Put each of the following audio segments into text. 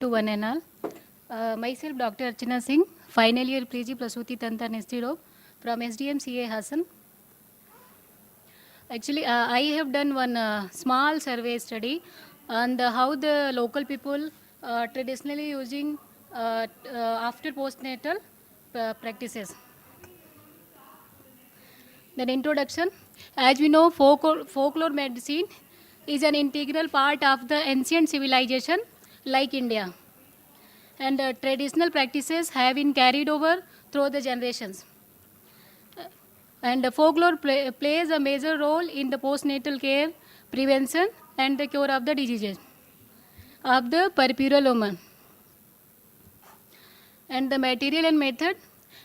To one and all. Myself, Dr. Archana Singh, final year PG Prasuti Tanta Nestiro from SDM CA Hassan. Actually, I have done one small survey study on how the local people traditionally using after postnatal practices. Then introduction. As we know, folklore medicine is an integral part of the ancient civilization like India. And traditional practices have been carried over through the generations. And folklore plays a major role in the postnatal care, prevention, and the cure of the diseases of the peripheral woman. And the material and method,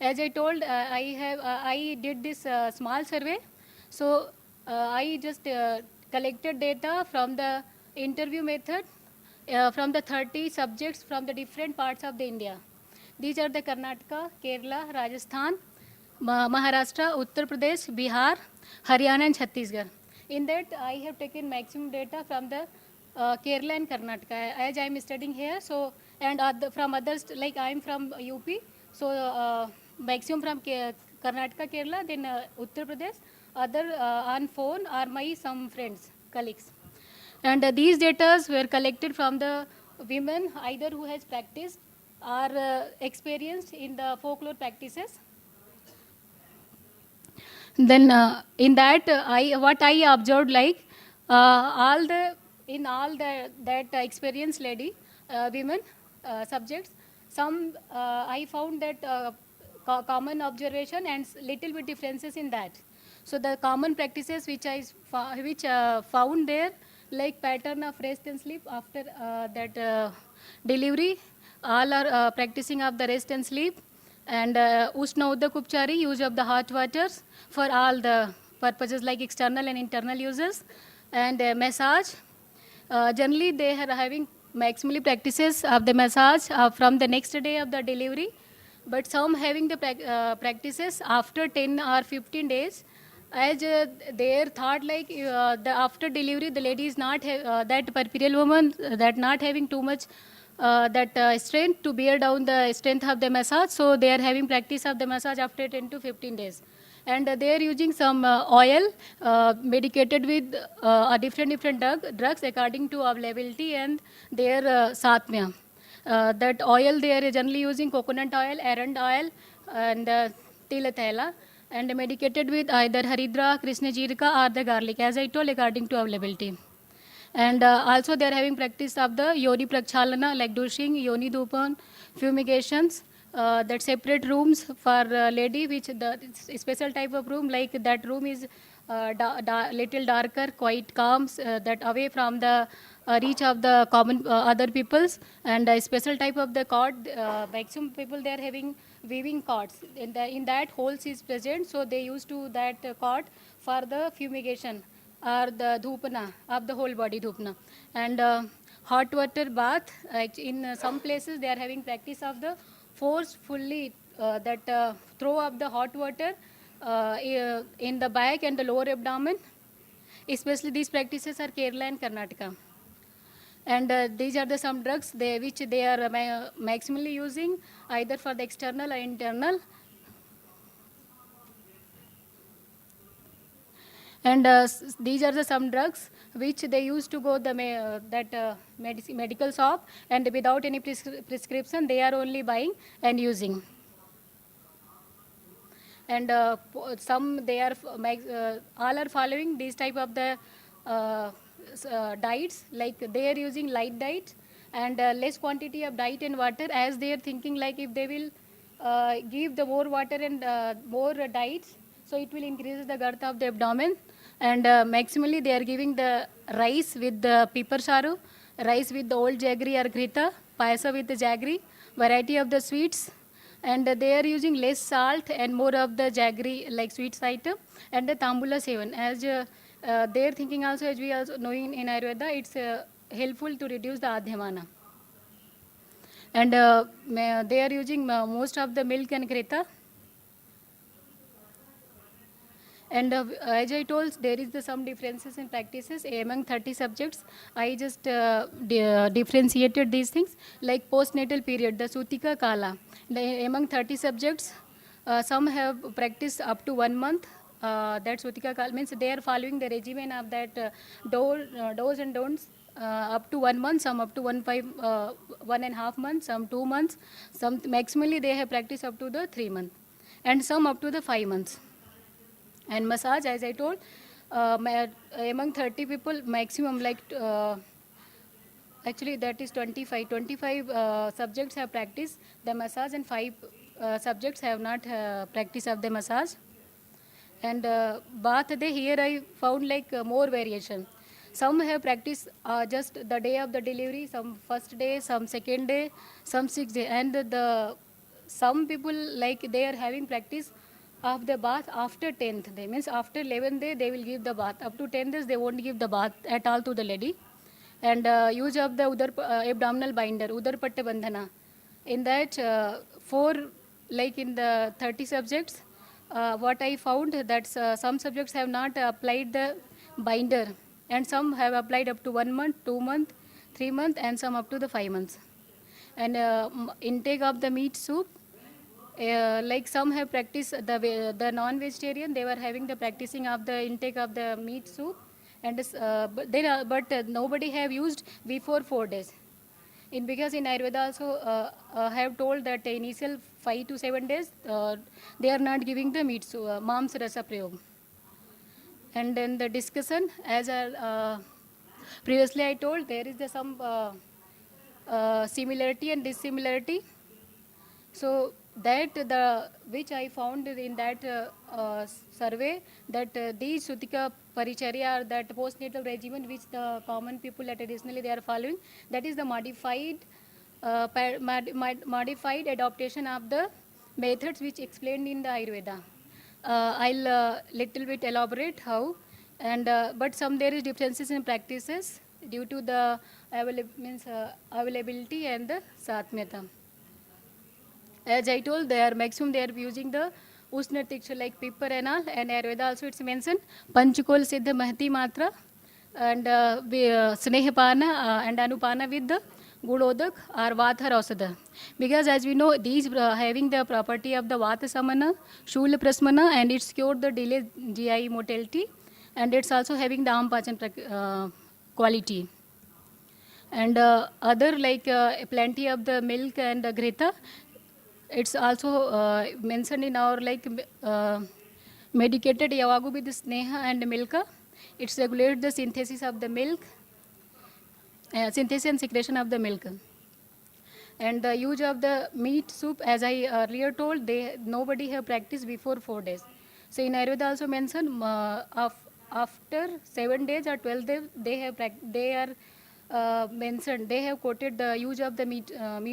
as I told, I did this small survey. So I just collected data from the interview method from the 30 subjects from the different parts of the India. These are the Karnataka, Kerala, Rajasthan, Maharashtra, Uttar Pradesh, Bihar, Haryana, and Chhattisgarh. In that, I have taken maximum data from the Kerala and Karnataka, as I am studying here. So, and from others, like I am from UP, so maximum from Karnataka, Kerala, then Uttar Pradesh. Other on phone are my some friends, colleagues. And these data were collected from the women either who has practiced or experienced in the folklore practices. Then in that what I observed, like all the in all the that experienced lady women subjects, some I found that common observation and little bit differences in that. So the common practices which I found there, like pattern of rest and sleep after that delivery, all are practicing of the rest and sleep, and Ushna Udak Upchari, use of the hot waters for all the purposes like external and internal uses, and massage. Generally, they are having maximally practices of the massage from the next day of the delivery, but some having the practices after 10 or 15 days, as their thought like the after delivery the lady is not that peripheral woman that not having too much that strength to bear down the strength of the massage, so they are having practice of the massage after 10 to 15 days. And they are using some oil medicated with a different drugs according to availability and their satmya. That oil they are generally using coconut oil, arand oil, and tilatela, and medicated with either haridra, krishna jirika, or the garlic, as I told, according to availability. And also they are having practice of the yoni prakshalana, like douching, yoni dhupan, fumigations, that separate rooms for lady, which the special type of room, like that room is little darker, quite calm, that away from the reach of the common other peoples, and a special type of the cord, maximum people they are having weaving cords. In that holes is present, so they used to that cord for the fumigation or the dhupana of the whole body dhupana. And hot water bath, in some places they are having practice of the forcefully that throw of the hot water in the back and the lower abdomen. Especially these practices are Kerala and Karnataka. And these are the some drugs which they are maximally using either for the external or internal. And these are the some drugs which they used to go the medical shop, and without any prescription they are only buying and using. And some they are all are following these type of the diets, like they are using light diet and less quantity of diet and water, as they are thinking like if they will give the more water and more diets, so it will increase the girth of the abdomen. And maximally they are giving the rice with the pepper saru, rice with the old jaggery or grita, payasa with the jaggery, variety of the sweets, and they are using less salt and more of the jaggery like sweets item, and the tambula sevan, as they are thinking also, as we also knowing in Ayurveda, it's helpful to reduce the adhyamana. And they are using most of the milk and greta. And as I told, there is some differences in practices among 30 subjects. I just differentiated these things, like postnatal period, the Sutika Kala. Among 30 subjects, some have practiced up to 1 month. That Sutika Kala means they are following the regimen of that do's and don'ts up to 1 month, some up to 1.5 months, some 2 months, some maximally they have practiced up to the 3 months, and some up to the 5 months. And massage, as I told, among 30 people, maximum like actually that is 25 subjects have practiced the massage, and 5 subjects have not practiced of the massage. And bath day, here I found like more variation. Some have practiced just the day of the delivery, some first day, some second day, some 6th day, and some people like they are having practice of the bath after 10th day, means after 11th day they will give the bath. Up to 10 days they won't give the bath at all to the lady. And use of the abdominal binder, udar patta bandhana. In that, for like in the 30 subjects, what I found that some subjects have not applied the binder, and some have applied up to 1 month, 2 month, 3 month, and some up to the 5 months. And intake of the meat soup, like some have practiced the non-vegetarian, they were having the practicing of the intake of the meat soup, and but nobody have used before 4 days. Because in Ayurveda also have told that initial 5 to 7 days they are not giving the meat soup, mams rasa prayog. And then the discussion, as previously I told, there is some similarity and dissimilarity. So that the which I found in that survey, that these Sutika Paricharya, or that postnatal regimen which the common people traditionally they are following, that is the modified modified adaptation of the methods which explained in the Ayurveda. I'll little bit elaborate how, and but some there is differences in practices due to the availability and the satmyata. As I told, they are maximum they are using the Ushna tincture like pepper and all, and Ayurveda also it's mentioned Panchakol Siddha Mahati Matra, and Snehapana and Anupana with the Gudodak or Vata Rausada. Because as we know, these having the property of the Vata Samana, Shula Prasmana, and it's cured the delayed GI motility, and it's also having the Ampachan quality. And other like plenty of the milk and the greta, it's also mentioned in our like medicated Yavagu with Sneha and Milka. It regulates the synthesis of the milk, synthesis and secretion of the milk. And the use of the meat soup, as I earlier told, nobody have practiced before 4 days. So in Ayurveda also mentioned after 7 days or 12 days they are mentioned, they have quoted the use of the meat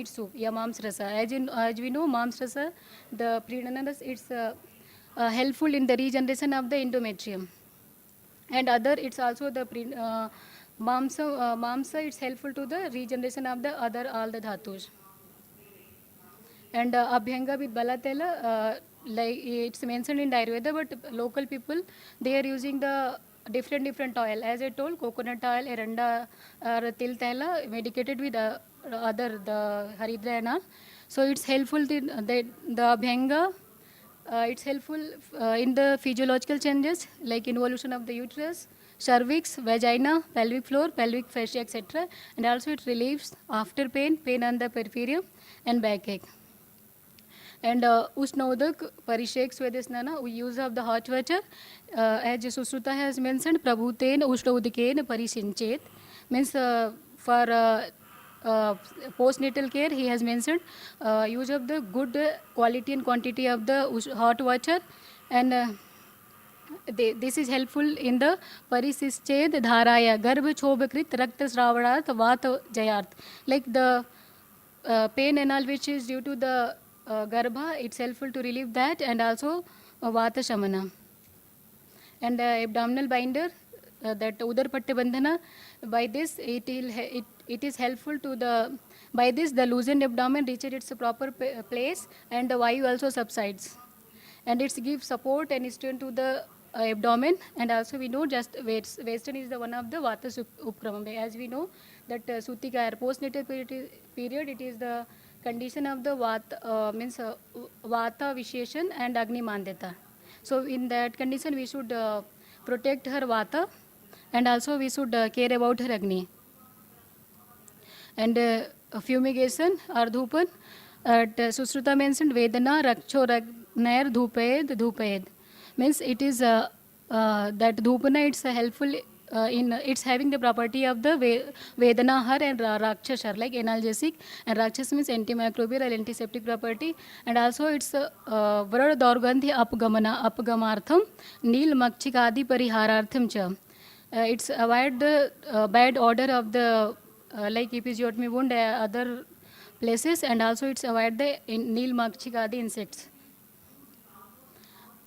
soup, mams rasa. As we know, mams rasa, the pridananas, it's helpful in the regeneration of the endometrium. And other, it's also the mamsa, it's helpful to the regeneration of the other all the dhatus. And abhyanga with balatela, like it's mentioned in Ayurveda, but local people they are using the different oil. As I told, coconut oil, eranda, or til tela, medicated with other the haridra and all. So it's helpful to the abhyanga. It's helpful in the physiological changes like involution of the uterus, cervix, vagina, pelvic floor, pelvic fascia, etc. And also it relieves after pain on the peripherum, and backache. And Ushnodak, Parishek, Svedesnana, we use of the hot water, as Susruta has mentioned, Prabhutain, Ushnodikain, Parisinchet, means for postnatal care, he has mentioned use of the good quality and quantity of the hot water, and this is helpful in the Parisinchet Dharaya, Garbha Chobakrit, Rakta Sravarat, Vata Jayart, like the pain and all which is due to the garbha, it's helpful to relieve that, and also vata shamana. And abdominal binder, that udar patta bandhana, by this it is helpful to the, by this the loosened abdomen reaches its proper place, and the vayu also subsides, and it gives support and strength to the abdomen, and also we know just western is the one of the vata upkramam. As we know that sutika or postnatal period, it is the condition of the vata, means vata visheshan and agni mandita. So in that condition we should protect her vata, and also we should care about her agni. And fumigation or dhupan, Susruta mentioned Vedana Raksho Nair Dhupayed. Means it is that dhupana, it's helpful in it's having the property of the Vedana har and Rakshas, like analgesic, and Rakshas means antimicrobial or antiseptic property, and also it's Vrad Dorgandhi Apgamartham Nil Makchikadi Pariharartham cha. It's avoid the bad odor of the like episiotomy wound, other places, and also it's avoid the Nil Makchikadi insects.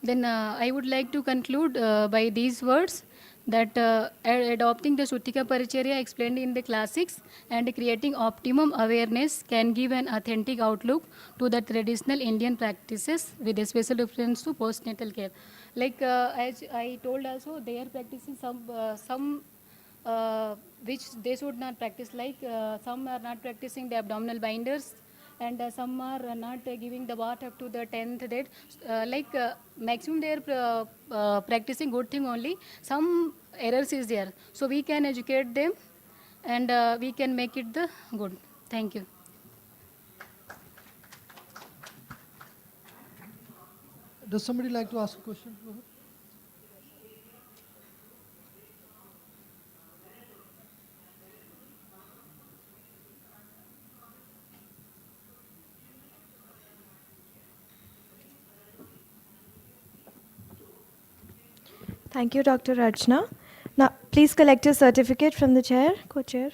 Then I would like to conclude by these words that adopting the Sutika Paricharya explained in the classics and creating optimum awareness can give an authentic outlook to the traditional Indian practices with a special reference to postnatal care. Like as I told also, they are practicing some which they should not practice, like some are not practicing the abdominal binders, and some are not giving the bath up to the 10th date. Maximum they are practicing good thing only. Some errors is there. So we can educate them, and we can make it the good. Thank you. Does somebody like to ask a question? Thank you, Dr. Rachna. Now, please collect your certificate from the chair, co-chair.